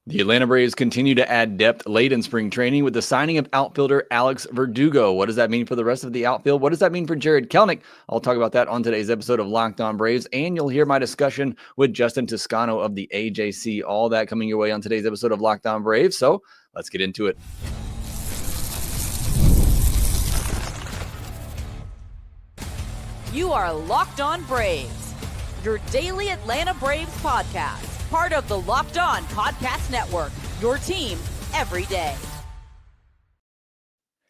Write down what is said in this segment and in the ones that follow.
The Atlanta Braves continue to add depth late in spring training with the signing of outfielder Alex Verdugo. What does that mean for the rest of the outfield? What does that mean for Jarred Kelenic? I'll talk about that on today's episode of Locked On Braves, and you'll hear my discussion with Justin Toscano of the AJC. All that coming your way on today's episode of Locked On Braves. So let's get into it. You are Locked On Braves, your daily Atlanta Braves podcast. Part of the Locked On Podcast Network, your team every day.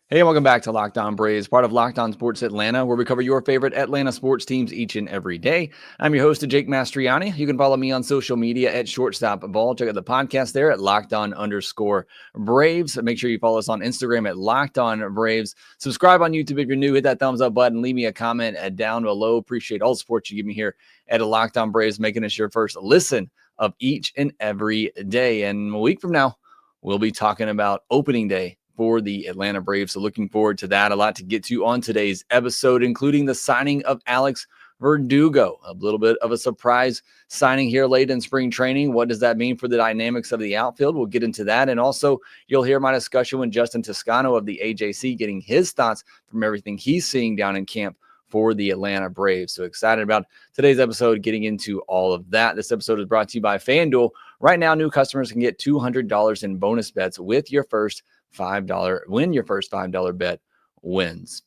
Hey, welcome back to Locked On Braves, part of Locked On Sports Atlanta, where we cover your favorite Atlanta sports teams each and every day. I'm your host, Jake Mastroianni. You can follow me on social media at ShortstopBall. Check out the podcast there at LockedOn_Braves. Make sure you follow us on Instagram at Locked On Braves. Subscribe on YouTube if you're new. Hit that thumbs up button. Leave me a comment down below. Appreciate all the support you give me here at Locked On Braves, making us your first listen of each and every day. And a week from now, we'll be talking about opening day for the Atlanta Braves. So looking forward to that. A lot to get to on today's episode, including the signing of Alex Verdugo. A little bit of a surprise signing here late in spring training. What does that mean for the dynamics of the outfield? We'll get into that. And also, you'll hear my discussion with Justin Toscano of the AJC, getting his thoughts from everything he's seeing down in camp for the Atlanta Braves. So excited about today's episode, getting into all of that. This episode is brought to you by FanDuel. Right now, new customers can get $200 in bonus bets with your first $5 when your first $5 bet wins.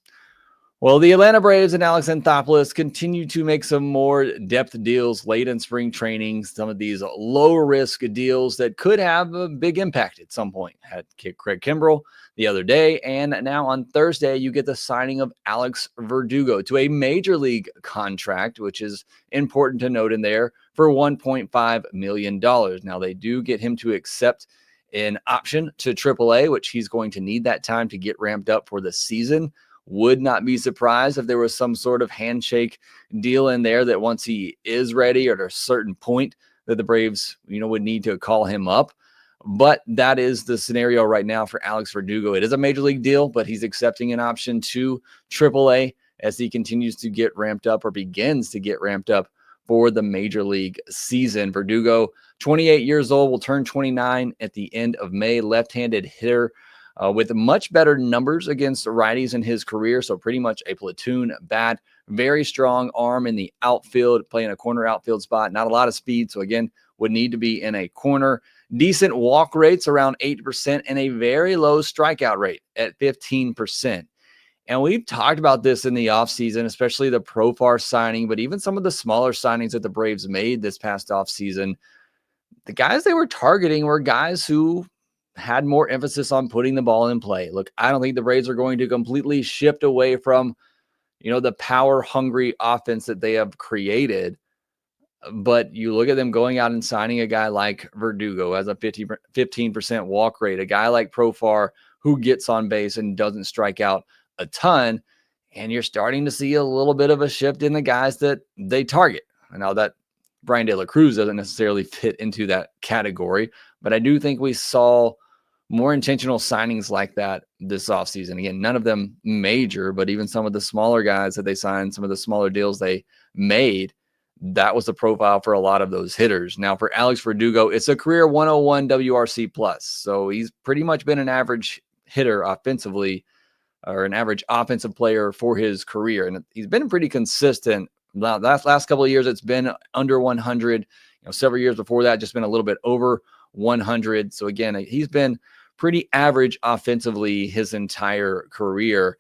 Well, the Atlanta Braves and Alex Anthopoulos continue to make some more depth deals late in spring training. Some of these low-risk deals that could have a big impact at some point. Had Craig Kimbrell the other day, and now on Thursday, you get the signing of Alex Verdugo to a major league contract, which is important to note in there, for $1.5 million. Now, they do get him to accept an option to AAA, which he's going to need that time to get ramped up for the season. Would not be surprised if there was some sort of handshake deal in there that once he is ready or at a certain point that the Braves, would need to call him up. But that is the scenario right now for Alex Verdugo. It is a major league deal, but he's accepting an option to AAA as he continues to get ramped up or begins to get ramped up for the major league season. Verdugo, 28 years old, will turn 29 at the end of May. Left-handed hitter with much better numbers against righties in his career. So pretty much a platoon bat. Very strong arm in the outfield, playing a corner outfield spot. Not a lot of speed. So again, would need to be in a corner. Decent walk rates around 8% and a very low strikeout rate at 15%. And we've talked about this in the offseason, especially the Profar signing, but even some of the smaller signings that the Braves made this past offseason. The guys they were targeting were guys who had more emphasis on putting the ball in play. Look, I don't think the Braves are going to completely shift away from, the power-hungry offense that they have created. But you look at them going out and signing a guy like Verdugo as a 15% walk rate, a guy like Profar who gets on base and doesn't strike out a ton, and you're starting to see a little bit of a shift in the guys that they target. Now that Brian De La Cruz doesn't necessarily fit into that category, but I do think we saw more intentional signings like that this offseason. Again, none of them major, but even some of the smaller guys that they signed, some of the smaller deals they made, that was the profile for a lot of those hitters. Now for Alex Verdugo, it's a career 101 WRC plus. So he's pretty much been an average hitter offensively, or an average offensive player for his career. And he's been pretty consistent. Last couple of years, it's been under 100. Several years before that, just been a little bit over 100. So again, he's been pretty average offensively his entire career.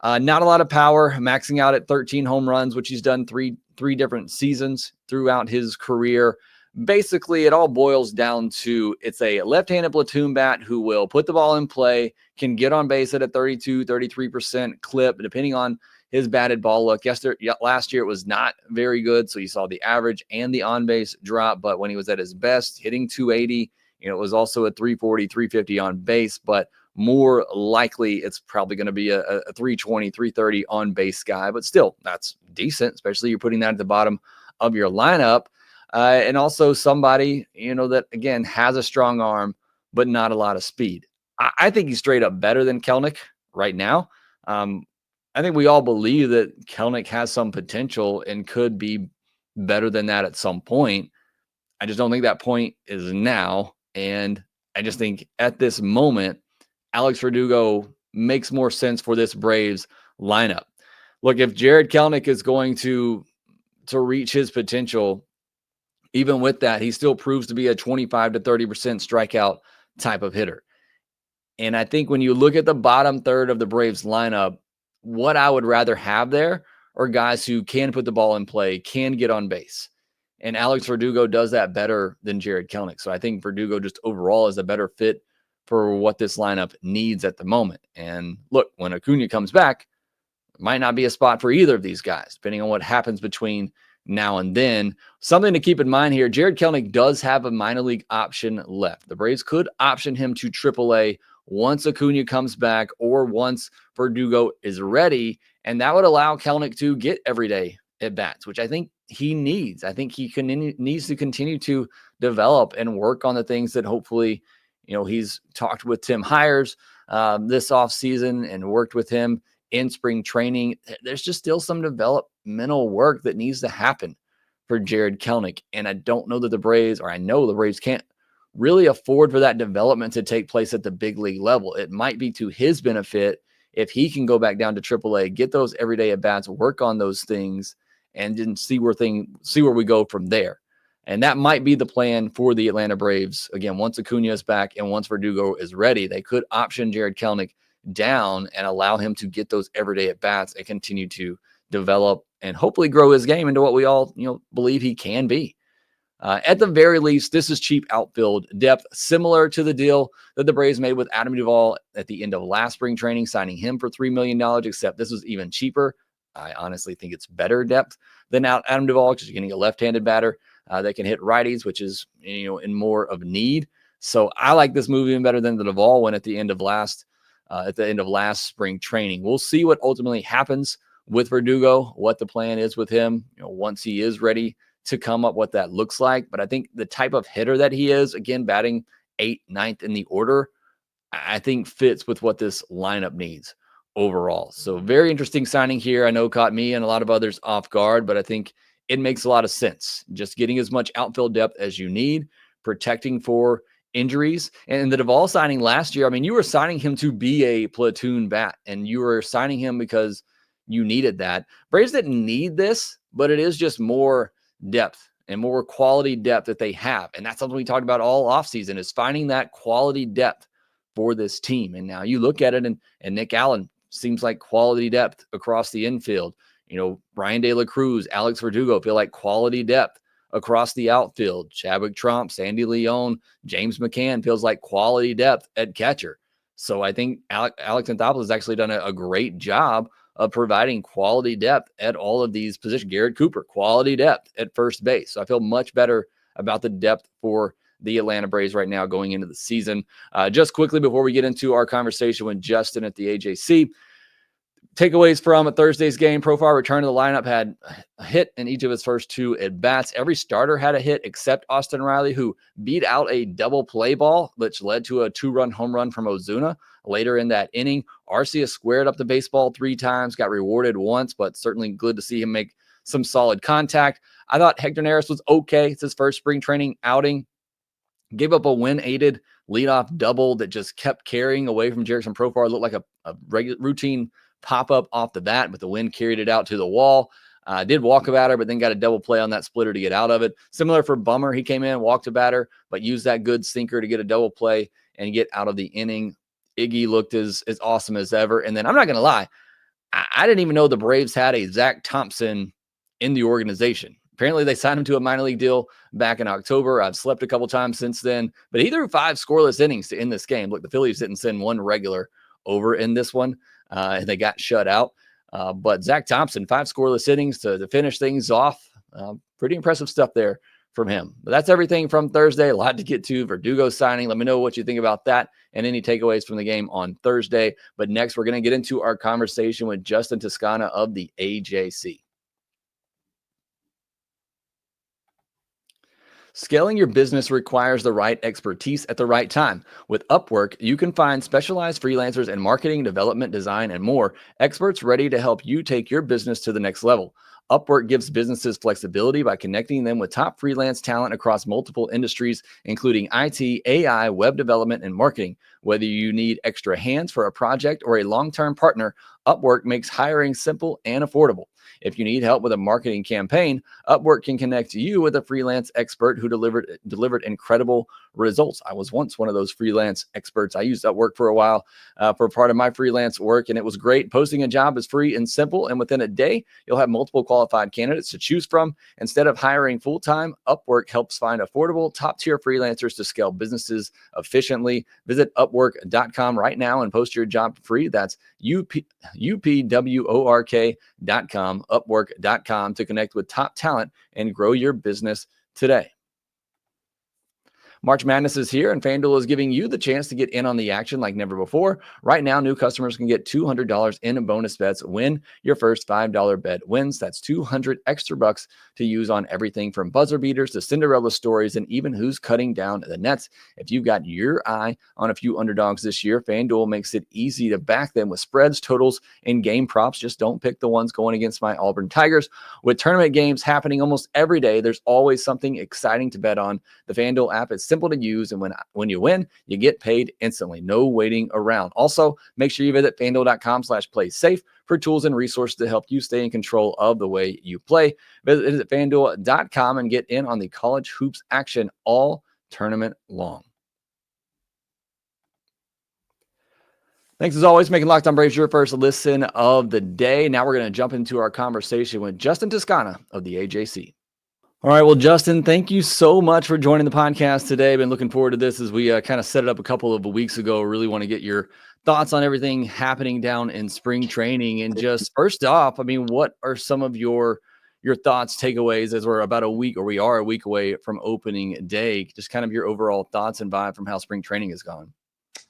Not a lot of power, maxing out at 13 home runs, which he's done three different seasons throughout his career. Basically, it all boils down to it's a left-handed platoon bat who will put the ball in play, can get on base at a 32, 33% clip, depending on his batted ball luck. Last year, it was not very good, so you saw the average and the on-base drop, but when he was at his best, hitting 280, it was also a 340, 350 on base, but more likely it's probably going to be a 320, 330 on base guy, but still, that's decent, especially you're putting that at the bottom of your lineup. And also somebody, that, again, has a strong arm, but not a lot of speed. I think he's straight up better than Kelenic right now. I think we all believe that Kelenic has some potential and could be better than that at some point. I just don't think that point is now. And I just think at this moment, Alex Verdugo makes more sense for this Braves lineup. Look, if Jared Kelenic is going to reach his potential, even with that, he still proves to be a 25 to 30% strikeout type of hitter. And I think when you look at the bottom third of the Braves lineup, what I would rather have there are guys who can put the ball in play, can get on base. And Alex Verdugo does that better than Jared Kelenic. So I think Verdugo just overall is a better fit for what this lineup needs at the moment. And look, when Acuña comes back, it might not be a spot for either of these guys, depending on what happens between now and then. Something to keep in mind here, Jared Kelenic does have a minor league option left. The Braves could option him to AAA once Acuña comes back or once Verdugo is ready, and that would allow Kelenic to get everyday at-bats, which I think he needs. I think he needs to continue to develop and work on the things that hopefully, he's talked with Tim Hires this offseason and worked with him in spring training. There's just still some developmental work that needs to happen for Jared Kelenic. And I don't know that the Braves, or I know the Braves can't really afford for that development to take place at the big league level. It might be to his benefit if he can go back down to AAA, get those everyday at-bats, work on those things, and then see where we go from there. And that might be the plan for the Atlanta Braves. Again, once Acuña is back and once Verdugo is ready, they could option Jared Kelenic down and allow him to get those everyday at-bats and continue to develop and hopefully grow his game into what we all believe he can be. At the very least, this is cheap outfield depth, similar to the deal that the Braves made with Adam Duvall at the end of last spring training, signing him for $3 million, except this was even cheaper. I honestly think it's better depth than Adam Duvall because you're getting a left-handed batter that can hit righties, which is in more of need. So I like this move even better than the Duvall one at the end of last spring training. We'll see what ultimately happens with Verdugo, what the plan is with him, once he is ready to come up, what that looks like. But I think the type of hitter that he is, again, batting 8th, 9th in the order, I think fits with what this lineup needs overall. So very interesting signing here. I know caught me and a lot of others off guard, but I think it makes a lot of sense. Just getting as much outfield depth as you need, protecting for injuries. And the Duvall signing last year, I mean, you were signing him to be a platoon bat, and you were signing him because you needed that. Braves didn't need this, but it is just more depth and more quality depth that they have. And that's something we talked about all offseason, is finding that quality depth for this team. And now you look at it, and Nick Allen seems like quality depth across the infield. Brian De La Cruz, Alex Verdugo feel like quality depth across the outfield. Chadwick Tromp, Sandy Leon, James McCann feels like quality depth at catcher. So I think Alex Anthopoulos has actually done a great job of providing quality depth at all of these positions. Garrett Cooper, quality depth at first base. So I feel much better about the depth for the Atlanta Braves right now going into the season. Just quickly before we get into our conversation with Justin at the AJC, takeaways from Thursday's game: Profar returned to the lineup, had a hit in each of his first 2 at-bats. Every starter had a hit except Austin Riley, who beat out a double play ball, which led to a 2-run home run from Ozuna later in that inning. Arcia squared up the baseball 3 times, got rewarded once, but certainly good to see him make some solid contact. I thought Hector Neris was okay. It's his first spring training outing. Gave up a win-aided leadoff double that just kept carrying away from Jerickson Profar. It looked like a regular routine pop-up off the bat, but the wind carried it out to the wall. Did walk a batter, but then got a double play on that splitter to get out of it. Similar for Bummer. He came in, walked a batter, but used that good sinker to get a double play and get out of the inning. Iggy looked as awesome as ever. And then I'm not going to lie, I didn't even know the Braves had a Zach Thompson in the organization. Apparently they signed him to a minor league deal back in October. I've slept a couple times since then, but he threw 5 scoreless innings to end this game. Look, the Phillies didn't send one regular over in this one, and they got shut out. But Zach Thompson, 5 scoreless innings to finish things off. Pretty impressive stuff there from him. But that's everything from Thursday. A lot to get to. Verdugo signing. Let me know what you think about that and any takeaways from the game on Thursday. But next, we're going to get into our conversation with Justin Toscano of the AJC. Scaling your business requires the right expertise at the right time. With Upwork, you can find specialized freelancers in marketing, development, design, and more, experts ready to help you take your business to the next level. Upwork gives businesses flexibility by connecting them with top freelance talent across multiple industries, including IT, AI, web development, and marketing. Whether you need extra hands for a project or a long-term partner, Upwork makes hiring simple and affordable. If you need help with a marketing campaign, Upwork can connect you with a freelance expert who delivered incredible results. I was once one of those freelance experts. I used Upwork for a while for part of my freelance work, and it was great. Posting a job is free and simple, and within a day, you'll have multiple qualified candidates to choose from. Instead of hiring full-time, Upwork helps find affordable, top-tier freelancers to scale businesses efficiently. Visit Upwork.com right now and post your job for free. That's UPWORK.com, Upwork.com to connect with top talent and grow your business today. March Madness is here, and FanDuel is giving you the chance to get in on the action like never before. Right now, new customers can get $200 in bonus bets when your first $5 bet wins. That's $200 extra bucks to use on everything from buzzer beaters to Cinderella stories and even who's cutting down the nets. If you've got your eye on a few underdogs this year, FanDuel makes it easy to back them with spreads, totals, and game props. Just don't pick the ones going against my Auburn Tigers. With tournament games happening almost every day, there's always something exciting to bet on. The FanDuel app is simple to use, and when you win, you get paid instantly. No waiting around. Also, make sure you visit FanDuel.com/play-safe for tools and resources to help you stay in control of the way you play. Visit FanDuel.com and get in on the college hoops action all tournament long. Thanks as always, making Locked On Braves your first listen of the day. Now we're going to jump into our conversation with Justin Toscano of the AJC. All right. Well, Justin, thank you so much for joining the podcast today. Been looking forward to this as we kind of set it up a couple of weeks ago. Really want to get your thoughts on everything happening down in spring training. And just first off, I mean, what are some of your thoughts, takeaways as we are a week away from opening day? Just kind of your overall thoughts and vibe from how spring training has gone.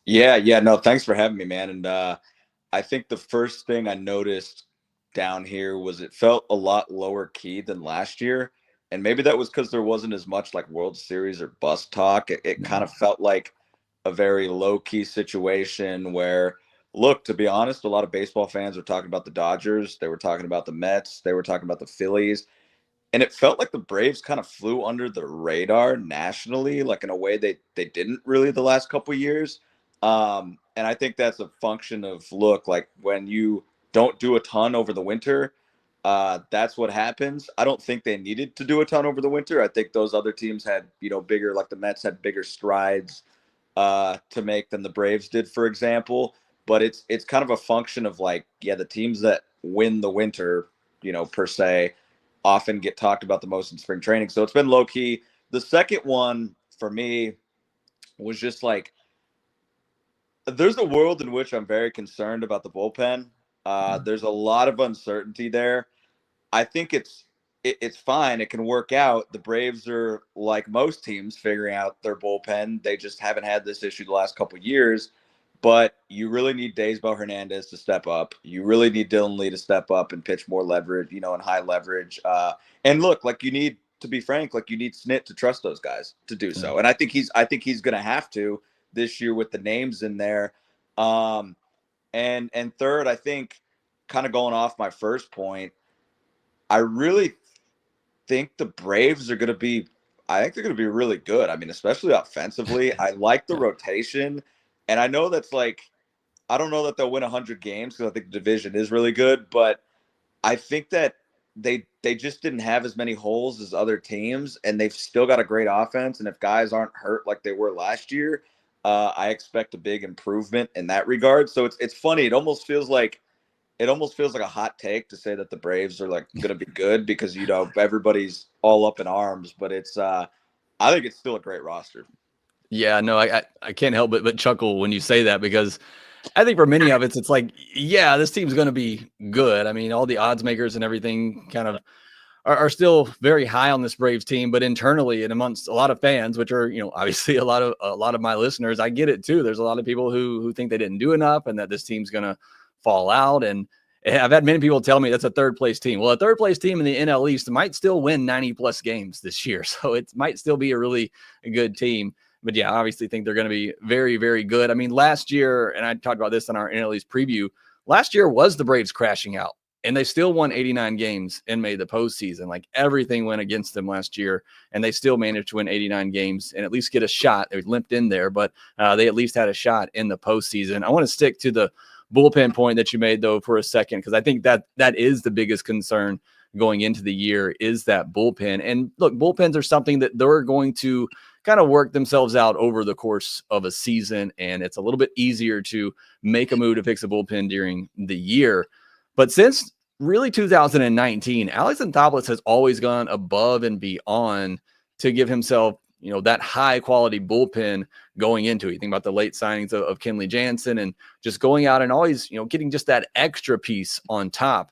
Yeah. No, thanks for having me, man. And I think the first thing I noticed down here was it felt a lot lower key than last year. And maybe that was because there wasn't as much like World Series or bust talk. It kind of felt like a very low-key situation where, look, to be honest, a lot of baseball fans were talking about the Dodgers. They were talking about the Mets. They were talking about the Phillies. And it felt like the Braves kind of flew under the radar nationally, like in a way they didn't really the last couple of years. And I think that's a function of, look, like when you don't do a ton over the winter, that's what happens. I don't think they needed to do a ton over the winter. I think those other teams had, bigger, like the Mets had bigger strides to make than the Braves did, for example. But it's kind of a function of like, the teams that win the winter, per se, often get talked about the most in spring training. So it's been low key. The second one for me was just like, there's a world in which I'm very concerned about the bullpen. There's a lot of uncertainty there. I think it's fine. It can work out. The Braves are, like most teams, figuring out their bullpen. They just haven't had this issue the last couple of years. But you really need Daysbel Hernandez to step up. You really need Dylan Lee to step up and pitch more leverage, and high leverage. And look, like you need, to be frank, like you need Snit to trust those guys to do so. And I think he's going to have to this year with the names in there. And third, I think, kind of going off my first point, I really think the Braves are going to be – I think they're going to be really good. I mean, especially offensively. I like the rotation. And I know that's like – I don't know that they'll win 100 games because I think the division is really good. But I think that they just didn't have as many holes as other teams, and they've still got a great offense. And if guys aren't hurt like they were last year, I expect a big improvement in that regard. So it's funny. It almost feels like a hot take to say that the Braves are like going to be good because, everybody's all up in arms, but I think it's still a great roster. Yeah, no, I can't help but chuckle when you say that because I think for many of it's like, yeah, this team's going to be good. I mean, all the odds makers and everything kind of are still very high on this Braves team, but internally and amongst a lot of fans, which are, obviously a lot of my listeners, I get it too. There's a lot of people who think they didn't do enough and that this team's going to fall out. And I've had many people tell me that's a third place team. Well, a third place team in the NL East might still win 90 plus games this year. So it might still be a really good team. But yeah, I obviously think they're going to be very, very good. I mean, last year, and I talked about this in our NL East preview, last year was the Braves crashing out And they still won 89 games and made the postseason. Like everything went against them last year, and they still managed to win 89 games and at least get a shot. They limped in there, but they at least had a shot in the postseason. I want to stick to the bullpen point that you made, though, for a second, because I think that is the biggest concern going into the year is that bullpen. And look, bullpens are something that they're going to kind of work themselves out over the course of a season, and it's a little bit easier to make a move to fix a bullpen during the year. But since really 2019, Alex Anthopoulos has always gone above and beyond to give himself, that high quality bullpen going into it. You think about the late signings of Kenley Jansen and just going out and always, getting just that extra piece on top.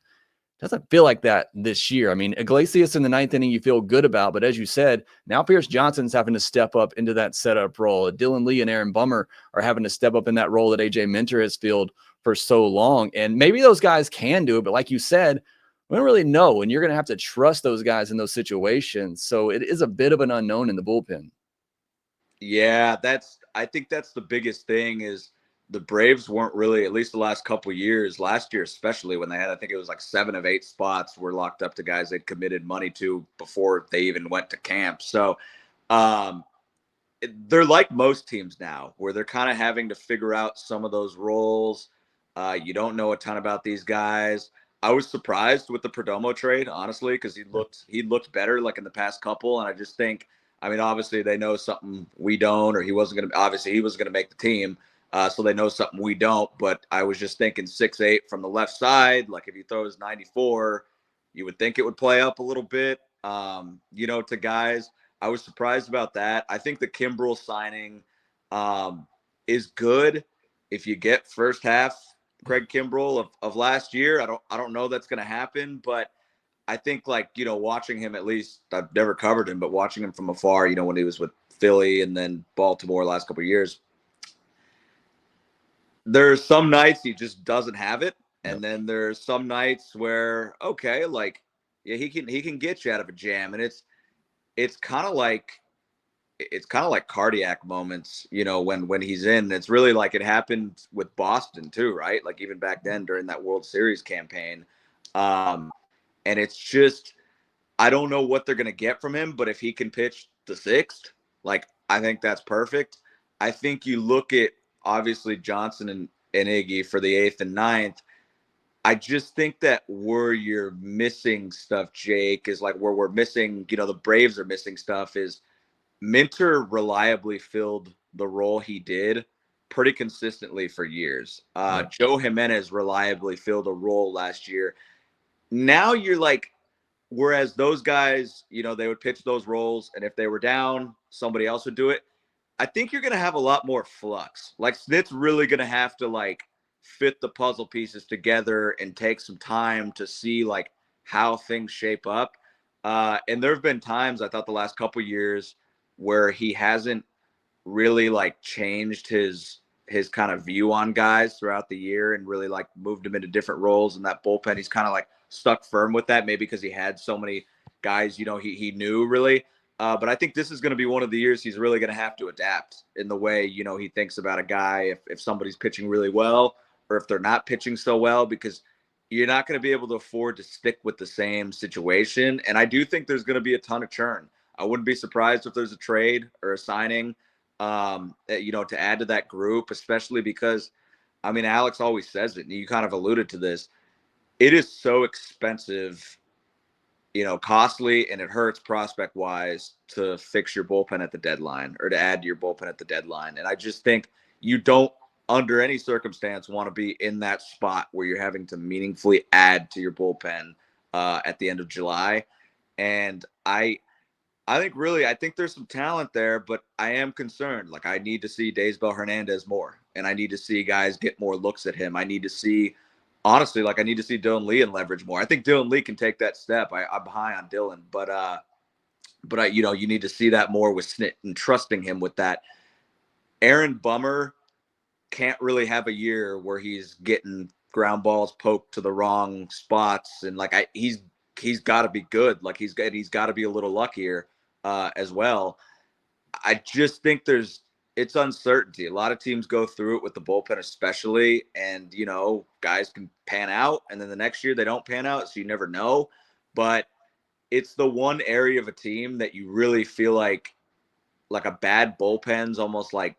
Doesn't feel like that this year. I mean, Iglesias in the ninth inning you feel good about, but as you said, now Pierce Johnson's having to step up into that setup role. Dylan Lee and Aaron Bummer are having to step up in that role that AJ Minter has filled for so long. And maybe those guys can do it, but like you said, we don't really know, and you're going to have to trust those guys in those situations. So it is a bit of an unknown in the bullpen. Yeah, I think that's the biggest thing is the Braves weren't really, at least the last couple of years, last year especially, when they had, I think it was like 7 of 8 spots were locked up to guys they'd committed money to before they even went to camp. So they're like most teams now, where they're kind of having to figure out some of those roles. You don't know a ton about these guys. I was surprised with the Perdomo trade, honestly, because he looked better like in the past couple, and I just think, I mean, obviously they know something we don't, or he wasn't going to make the team. So they know something we don't, but I was just thinking 6'8" from the left side. Like if he throws 94, you would think it would play up a little bit, to guys. I was surprised about that. I think the Kimbrel signing is good. If you get first half Craig Kimbrel of last year, I don't know that's going to happen, but I think watching him, at least I've never covered him, but watching him from afar, when he was with Philly and then Baltimore last couple of years, there's some nights he just doesn't have it. And then there's some nights where, okay, he can get you out of a jam. And it's kind of like cardiac moments, when he's in. It's really like it happened with Boston too, right? Like even back then during that World Series campaign. And it's just, I don't know what they're going to get from him, but if he can pitch the 6th, I think that's perfect. I think you look at, obviously, Johnson and Iggy for the 8th and 9th. I just think that where you're missing stuff, Jake, is where we're missing, the Braves are missing stuff, is Minter reliably filled the role he did pretty consistently for years. Joe Jimenez reliably filled a role last year. Now you're whereas those guys, they would pitch those roles, and if they were down, somebody else would do it. I think you're going to have a lot more flux. Snit's really going to have to fit the puzzle pieces together and take some time to see how things shape up. And there have been times, I thought, the last couple years where he hasn't really changed his kind of view on guys throughout the year and really moved him into different roles in that bullpen. He's kind of stuck firm with that, maybe because he had so many guys, he knew really. But I think this is going to be one of the years he's really going to have to adapt in the way, he thinks about a guy if somebody's pitching really well or if they're not pitching so well, because you're not going to be able to afford to stick with the same situation. And I do think there's going to be a ton of churn. I wouldn't be surprised if there's a trade or a signing, to add to that group, especially because, I mean, Alex always says it, and you kind of alluded to this. It is so expensive, costly, and it hurts prospect wise to fix your bullpen at the deadline or to add to your bullpen at the deadline. And I just think you don't, under any circumstance, want to be in that spot where you're having to meaningfully add to your bullpen at the end of July. And I think there's some talent there, but I am concerned. I need to see Daysbel Hernandez more, and I need to see guys get more looks at him. I need to see, honestly, I need to see Dylan Lee and leverage more. I think Dylan Lee can take that step. I'm high on Dylan, but you need to see that more with Snit and trusting him with that. Aaron Bummer can't really have a year where he's getting ground balls poked to the wrong spots, and he's got to be good. He's got to be a little luckier as well. I just think it's uncertainty. A lot of teams go through it with the bullpen, especially, and guys can pan out, and then the next year they don't pan out, so you never know. But it's the one area of a team that you really feel like a bad bullpen's almost like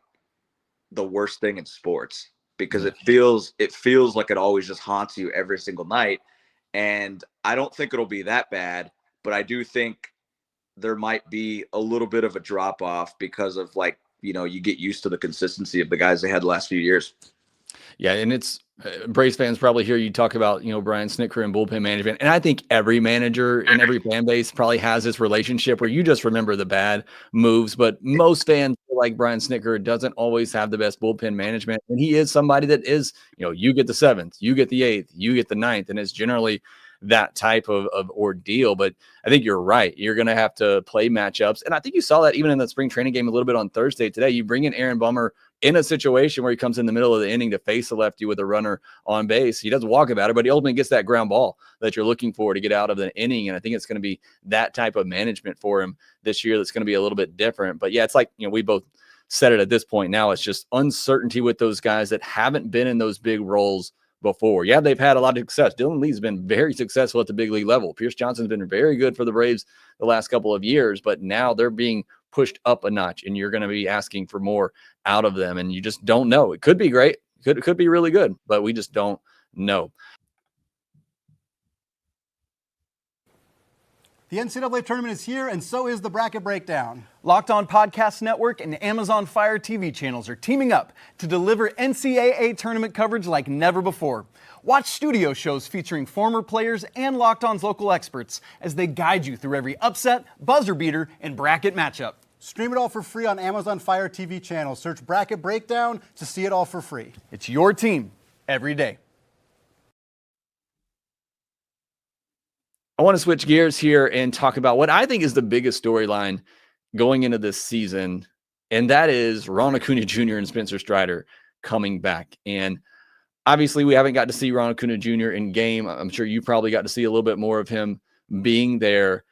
the worst thing in sports, because it feels like it always just haunts you every single night. And I don't think it'll be that bad, but I do think there might be a little bit of a drop off because of you get used to the consistency of the guys they had the last few years. Yeah, and it's Braves fans probably hear you talk about, Brian Snitker and bullpen management. And I think every manager and every fan base probably has this relationship where you just remember the bad moves. But most fans feel like Brian Snitker doesn't always have the best bullpen management. And he is somebody that is, you get the seventh, you get the eighth, you get the ninth. And it's generally that type of ordeal. But I think you're right. You're going to have to play matchups. And I think you saw that even in the spring training game a little bit on Thursday today. You bring in Aaron Bummer in a situation where he comes in the middle of the inning to face a lefty with a runner on base. He doesn't walk about it, but he ultimately gets that ground ball that you're looking for to get out of the inning. And I think it's going to be that type of management for him this year that's going to be a little bit different. But yeah, it's like, we both said it at this point now. It's just uncertainty with those guys that haven't been in those big roles before. Yeah, they've had a lot of success. Dylan Lee's been very successful at the big league level. Pierce Johnson's been very good for the Braves the last couple of years, but now they're being pushed up a notch, and you're going to be asking for more out of them, and you just don't know. It could be great. It could be really good, but we just don't know. The NCAA tournament is here, and so is the Bracket Breakdown. Locked On Podcast Network and Amazon Fire TV channels are teaming up to deliver NCAA tournament coverage like never before. Watch studio shows featuring former players and Locked On's local experts as they guide you through every upset, buzzer beater, and bracket matchup. Stream it all for free on Amazon Fire TV channel. Search Bracket Breakdown to see it all for free. It's your team every day. I want to switch gears here and talk about what I think is the biggest storyline going into this season, and that is Ronald Acuña Jr. and Spencer Strider coming back. And obviously, we haven't got to see Ronald Acuña Jr. in game. I'm sure you probably got to see a little bit more of him being there.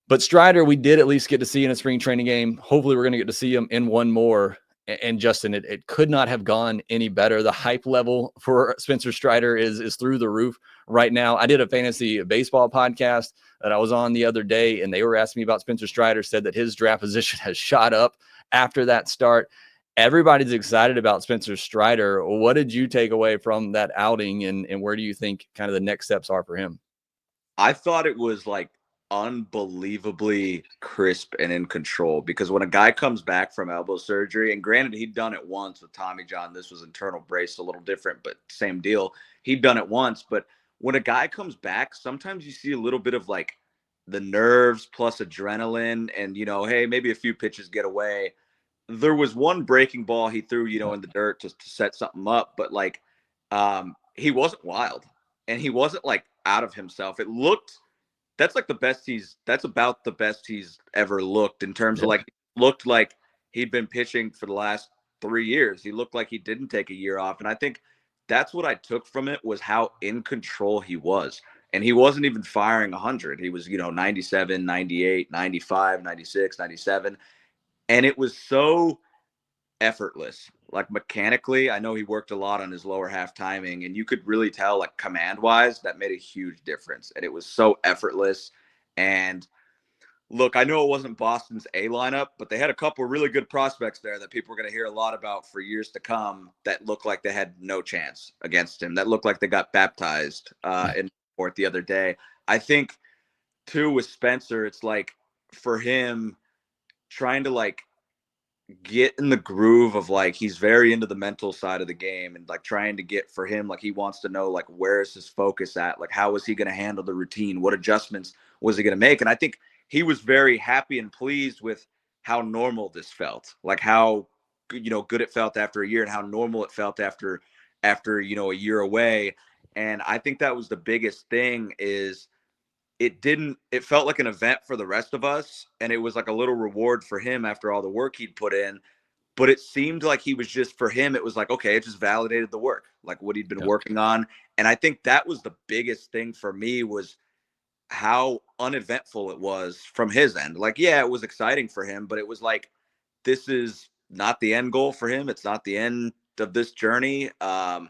But Strider, we did at least get to see in a spring training game. Hopefully, we're going to get to see him in one more. And Justin, it could not have gone any better. The hype level for Spencer Strider is through the roof right now. I did a fantasy baseball podcast that I was on the other day, and they were asking me about Spencer Strider, said that his draft position has shot up after that start. Everybody's excited about Spencer Strider. What did you take away from that outing, and where do you think kind of the next steps are for him? I thought it was unbelievably crisp and in control, because when a guy comes back from elbow surgery, and granted he'd done it once with Tommy John, this was internal brace, a little different, but same deal. He'd done it once, but when a guy comes back, sometimes you see a little bit of the nerves plus adrenaline, and hey, maybe a few pitches get away. There was one breaking ball he threw, in the dirt just to set something up, but he wasn't wild, and he wasn't out of himself. It looked, that's about the best he's ever looked in terms of looked like he'd been pitching for the last 3 years. He looked like he didn't take a year off. And I think that's what I took from it, was how in control he was. And he wasn't even firing 100. He was, 97, 98, 95, 96, 97. And it was so effortless. Mechanically, I know he worked a lot on his lower half timing, and you could really tell command wise that made a huge difference, and it was so effortless. And look, I know it wasn't Boston's A lineup, but they had a couple of really good prospects there that people are going to hear a lot about for years to come that looked like they had no chance against him, that looked like they got baptized in court the other day. I think too with Spencer, it's for him trying to get in the groove of he's very into the mental side of the game, and trying to get, for him, he wants to know where is his focus at, how is he going to handle the routine, what adjustments was he going to make. And I think he was very happy and pleased with how normal this felt, how good it felt after a year, and how normal it felt after a year away. And I think that was the biggest thing, is it felt like an event for the rest of us, and it was a little reward for him after all the work he'd put in. But it seemed like he was just, for him, it was okay, it just validated the work, what he'd been working on. And I think that was the biggest thing for me, was how uneventful it was from his end. Yeah, it was exciting for him, but it was this is not the end goal for him. It's not the end of this journey. A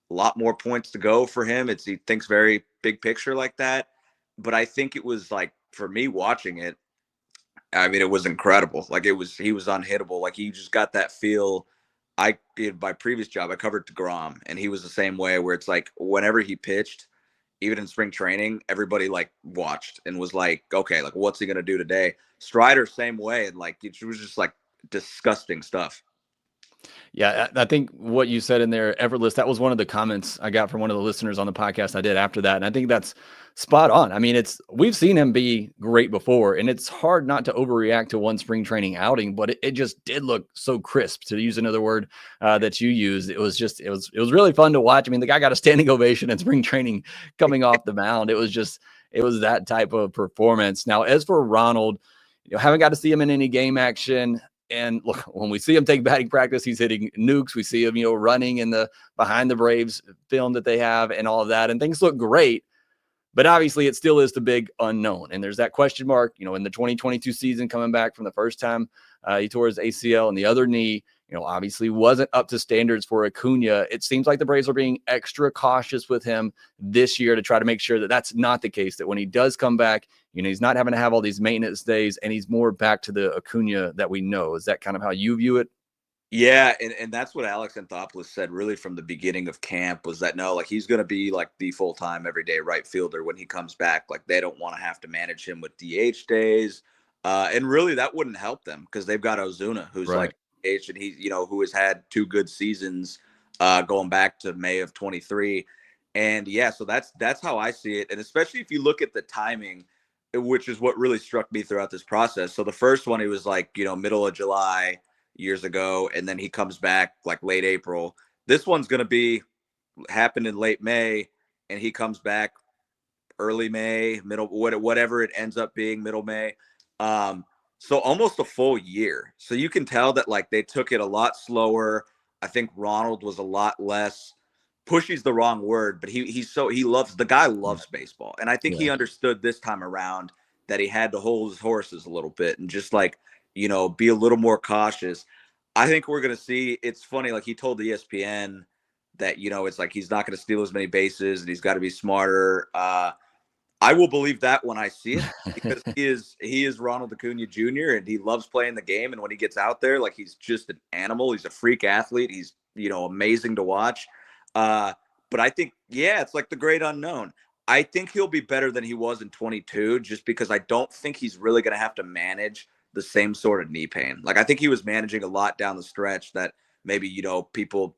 lot more points to go for him. He thinks very big picture like that. But I think it was like, for me watching it, I mean, it was incredible. Like he was unhittable. Like you just got that feel. In my previous job, I covered DeGrom, and he was the same way. Where it's like whenever he pitched, even in spring training, everybody like watched and was like, okay, like what's he gonna do today? Strider, same way, and like it was just like disgusting stuff. Yeah, I think what you said in there, effortless, that was one of the comments I got from one of the listeners on the podcast I did after that. And I think that's spot on. I mean, we've seen him be great before, and it's hard not to overreact to one spring training outing, but it just did look so crisp, to use another word that you used. It was really fun to watch. I mean, the guy got a standing ovation in spring training coming off the mound. It was that type of performance. Now, as for Ronald, haven't got to see him in any game action. And look, when we see him take batting practice, he's hitting nukes. We see him, running in the behind the Braves film that they have and all of that. And things look great. But obviously, it still is the big unknown. And there's that question mark, in the 2022 season, coming back from the first time he tore his ACL and the other knee, obviously wasn't up to standards for Acuña. It seems like the Braves are being extra cautious with him this year to try to make sure that that's not the case, that when he does come back, he's not having to have all these maintenance days and he's more back to the Acuña that we know. Is that kind of how you view it? Yeah, and that's what Alex Anthopoulos said really from the beginning of camp, was that no, like he's going to be like the full-time everyday right fielder when he comes back. Like they don't want to have to manage him with DH days. And really that wouldn't help them because they've got Ozuna, who's Right. like DH, and he, who has had 2 good seasons going back to May of 23. And yeah, so that's how I see it. And especially if you look at the timing, which is what really struck me throughout this process. So the first one, he was like, middle of July years ago, and then he comes back like late April. This one's going to happen in late May, and he comes back early May, whatever it ends up being, middle May. So almost a full year. So you can tell that like they took it a lot slower. I think Ronald was a lot less pushy's the wrong word, but the guy loves baseball. And I think he understood this time around that he had to hold his horses a little bit and just like, be a little more cautious. I think we're going to see, it's funny, like he told the ESPN that, it's like he's not going to steal as many bases and he's got to be smarter. I will believe that when I see it because he is Ronald Acuña Jr. and he loves playing the game. And when he gets out there, like he's just an animal. He's a freak athlete. He's, amazing to watch. But I think, it's like the great unknown. I think he'll be better than he was in 22 just because I don't think he's really going to have to manage the same sort of knee pain. Like I think he was managing a lot down the stretch that maybe, people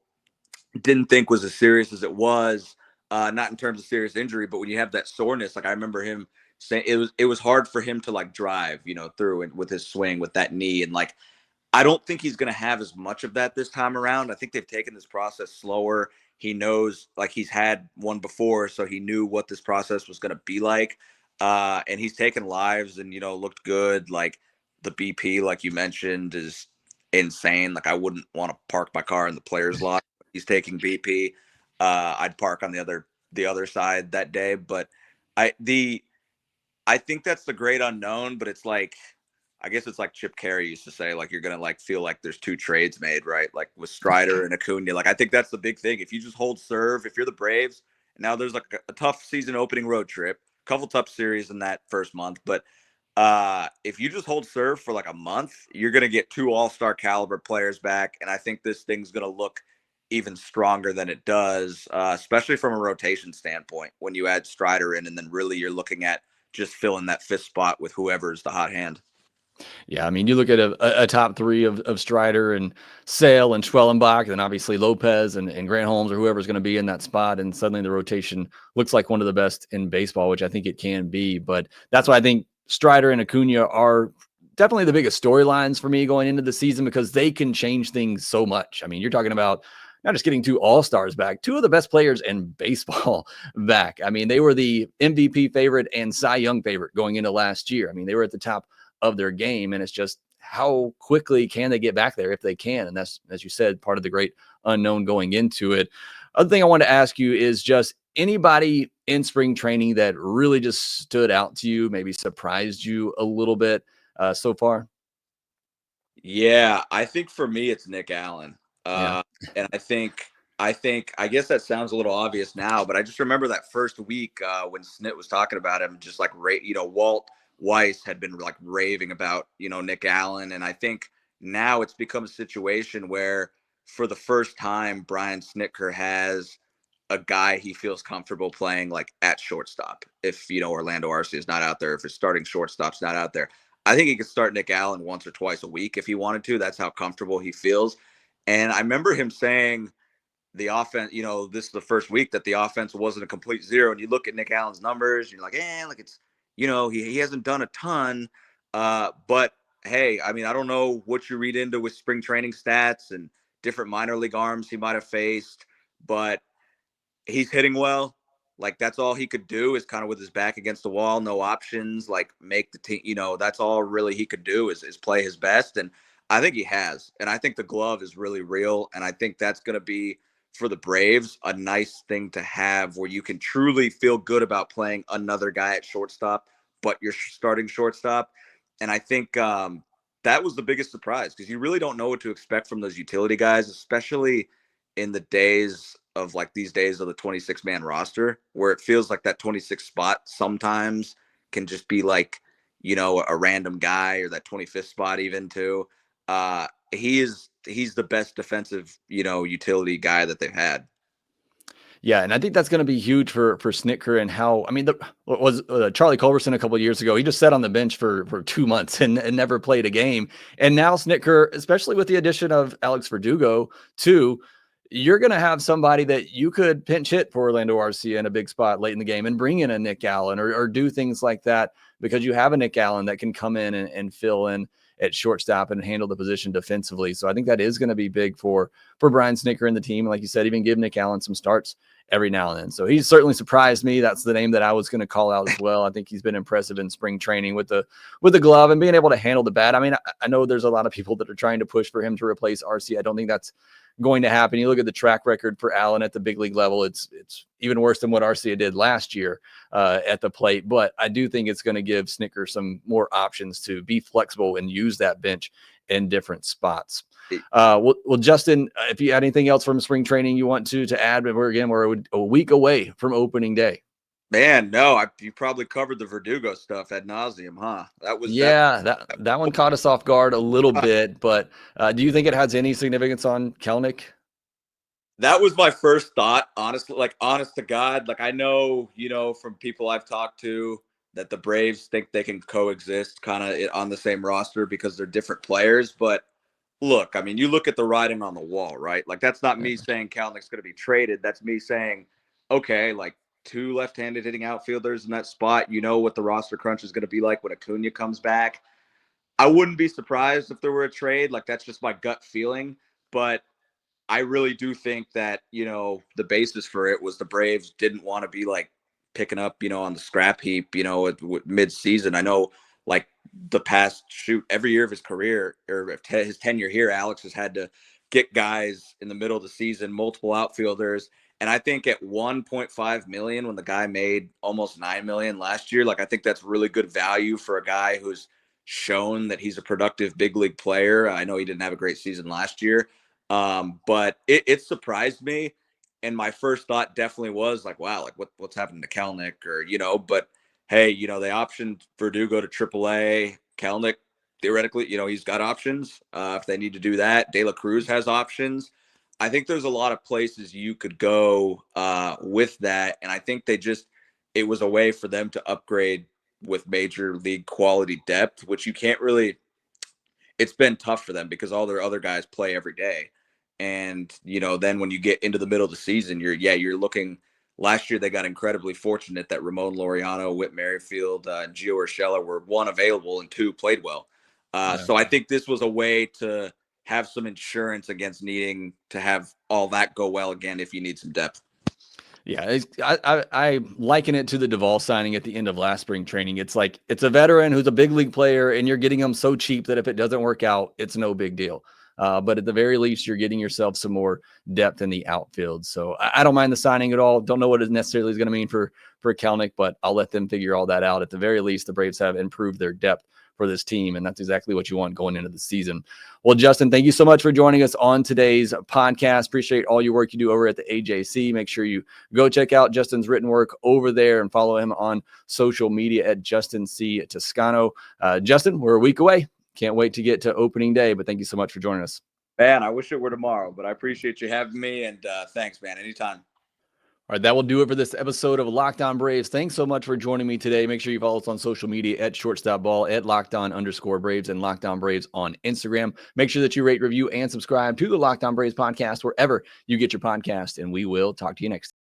didn't think was as serious as it was. Not in terms of serious injury, but when you have that soreness, like I remember him saying it was hard for him to like drive, through and with his swing with that knee. And like, I don't think he's going to have as much of that this time around. I think they've taken this process slower. He knows like he's had one before, so he knew what this process was going to be like. And he's taken lives and, looked good. Like the BP, like you mentioned, is insane. Like I wouldn't want to park my car in the players' lot. He's taking BP. I'd park on the other side that day. But I think that's the great unknown, but it's like, I guess it's like Chip Carey used to say, like, you're going to like feel like there's 2 trades made, right? Like with Strider and Acuña. Like, I think that's the big thing. If you just hold serve, if you're the Braves, now there's like a tough season opening road trip, a couple tough series in that first month. But if you just hold serve for like a month, you're going to get 2 all-star caliber players back. And I think this thing's going to look even stronger than it does, especially from a rotation standpoint when you add Strider in, and then really you're looking at just filling that 5th spot with whoever's the hot hand. Yeah, I mean, you look at a top 3 of Strider and Sale and Schwellenbach, and then obviously Lopez and Grant Holmes or whoever's going to be in that spot, and suddenly the rotation looks like one of the best in baseball, which I think it can be. But that's why I think Strider and Acuña are definitely the biggest storylines for me going into the season because they can change things so much. I mean, you're talking about not just getting 2 all-stars back, 2 of the best players in baseball back. I mean, they were the MVP favorite and Cy Young favorite going into last year. I mean, they were at the top of their game, and it's just how quickly can they get back there if they can. And that's, as you said, part of the great unknown going into it. Other thing I wanted to ask you is just anybody in spring training that really just stood out to you, maybe surprised you a little bit so far? Yeah, I think for me it's Nick Allen. Yeah. And I guess that sounds a little obvious now, but I just remember that first week when Snit was talking about him, just like Walt Weiss had been like raving about Nick Allen, and I think now it's become a situation where for the first time Brian Snitker has a guy he feels comfortable playing like at shortstop. If Orlando Arcia is not out there, if his starting shortstop's not out there, I think he could start Nick Allen once or twice a week if he wanted to. That's how comfortable he feels. And I remember him saying the offense, this is the first week that the offense wasn't a complete zero. And you look at Nick Allen's numbers, you're like, like it's, he hasn't done a ton. But hey, I mean, I don't know what you read into with spring training stats and different minor league arms he might have faced, but he's hitting well. Like that's all he could do is kind of with his back against the wall, no options, like make the team, that's all really he could do is play his best. And I think he has. And I think the glove is really real. And I think that's going to be for the Braves a nice thing to have where you can truly feel good about playing another guy at shortstop, but you're starting shortstop. And I think that was the biggest surprise because you really don't know what to expect from those utility guys, especially in the days of like these days of the 26-man roster where it feels like that 26 spot sometimes can just be like, a random guy or that 25th spot even too. He's the best defensive, utility guy that they've had. Yeah, and I think that's going to be huge for Snitker and how, I mean, what was Charlie Culberson a couple of years ago, he just sat on the bench for 2 months and never played a game. And now Snitker, especially with the addition of Alex Verdugo too, you're going to have somebody that you could pinch hit for Orlando Arcia in a big spot late in the game and bring in a Nick Allen or do things like that because you have a Nick Allen that can come in and fill in at shortstop and handle the position defensively. So I think that is going to be big for Brian Snitker and the team. Like you said, even give Nick Allen some starts every now and then. So he's certainly surprised me. That's the name that I was going to call out as well. I think he's been impressive in spring training with the glove and being able to handle the bat. I mean, I know there's a lot of people that are trying to push for him to replace RC. I don't think that's going to happen. You look at the track record for Allen at the big league level, it's even worse than what Arcia did last year at the plate. But I do think it's going to give Snitker some more options to be flexible and use that bench in different spots. Well, Justin, if you had anything else from spring training you want to add, we're a week away from opening day. Man, no, you probably covered the Verdugo stuff ad nauseum, huh? That one caught us off guard a little bit, but do you think it has any significance on Kelenic? That was my first thought, honestly, like honest to God. Like I know, from people I've talked to that the Braves think they can coexist kind of on the same roster because they're different players. But look, I mean, you look at the writing on the wall, right? Like that's not me saying Kelenic's going to be traded. That's me saying, okay, like two left-handed hitting outfielders in that spot. You know what the roster crunch is going to be like when Acuña comes back. I wouldn't be surprised if there were a trade. Like that's just my gut feeling. But I really do think that, the basis for it was the Braves didn't want to be like picking up, on the scrap heap, mid-season. I know like the past every year of his career or his tenure here, Alex has had to get guys in the middle of the season, multiple outfielders. And I think at 1.5 million, when the guy made almost 9 million last year, like I think that's really good value for a guy who's shown that he's a productive big league player. I know he didn't have a great season last year. But it surprised me. And my first thought definitely was like, wow, like what's happening to Kelenic but hey, they optioned Verdugo to AAA. Kelenic, theoretically, he's got options. If they need to do that, De La Cruz has options. I think there's a lot of places you could go with that. And I think it was a way for them to upgrade with major league quality depth, which you can't really, it's been tough for them because all their other guys play every day. And, then when you get into the middle of the season, you're looking. Last year, they got incredibly fortunate that Ramon Laureano, Whit Merrifield, and Gio Urshela were one available and two played well. So I think this was a way to have some insurance against needing to have all that go well again if you need some depth. Yeah, I liken it to the Duvall signing at the end of last spring training. It's like it's a veteran who's a big league player, and you're getting him so cheap that if it doesn't work out, it's no big deal. But at the very least, you're getting yourself some more depth in the outfield. So I don't mind the signing at all. Don't know what it necessarily is going to mean for Kelenic, but I'll let them figure all that out. At the very least, the Braves have improved their depth for this team, and that's exactly what you want going into the season. Well, Justin, thank you so much for joining us on today's podcast. Appreciate all your work you do over at the AJC. Make sure you go check out Justin's written work over there and follow him on social media at Justin C. Toscano. Justin, we're a week away. Can't wait to get to opening day, but thank you so much for joining us. Man, I wish it were tomorrow, but I appreciate you having me, and thanks, man. Anytime. All right, that will do it for this episode of Locked On Braves. Thanks so much for joining me today. Make sure you follow us on social media at shortstopball, at LockedOn_Braves, and Locked On Braves on Instagram. Make sure that you rate, review, and subscribe to the Locked On Braves podcast wherever you get your podcast, and we will talk to you next time.